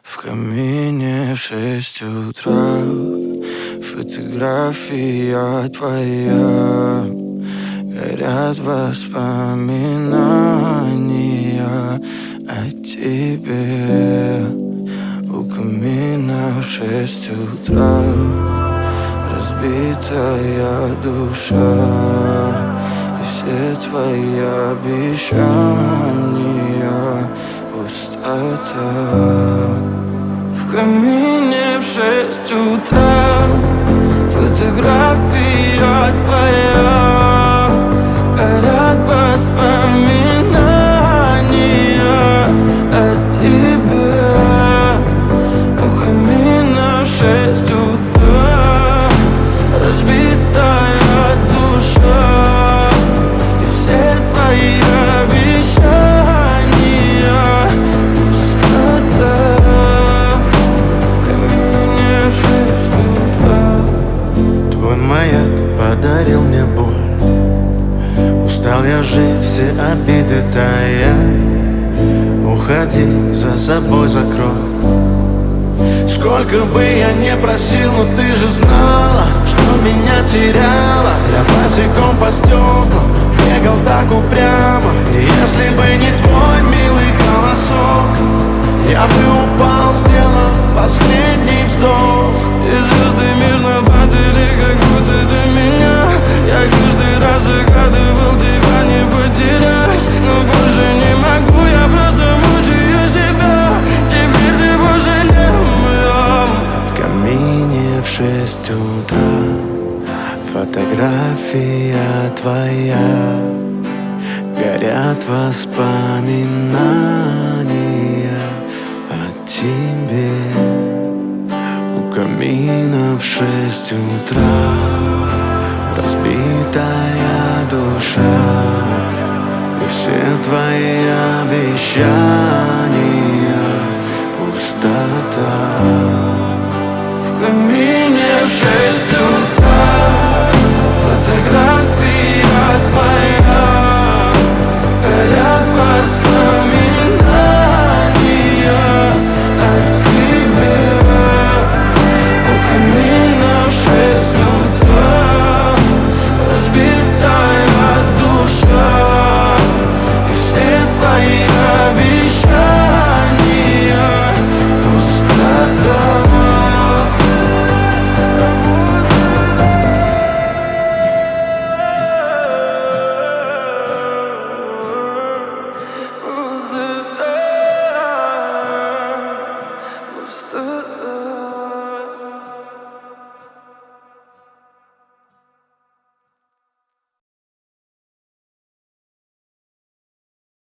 В камине в 6 утра фотография твоя. Горят воспоминания о тебе. У камина в 6 утра разбитая душа. И все твои обещания пустота. В камине в 6 утра фотография твоя. Горят воспоминания о тебе. У камина в 6 утра разбитая душа. И все твои обещания пустота. В камине в 6 утра. Твой маяк подарил мне боль. Устал я жить, все обиды тая. Уходи, за собой закрой. Сколько бы я не просил, но ты же знала, что меня теряла. Я босиком по стеклам бегал так упрямо. И если бы не твой милый голосок, я бы упал, сделав последний вздох. И звезды мирно падали, как будто до меня. Я каждый раз загадывал тебя не потерять, но больше не могу, я просто мучаю себя. Теперь ты больше не моя. В камине в 6 утра фотография твоя. Горят воспоминания о тебе. У камина в 6 утра разбитая душа. И все твои обещания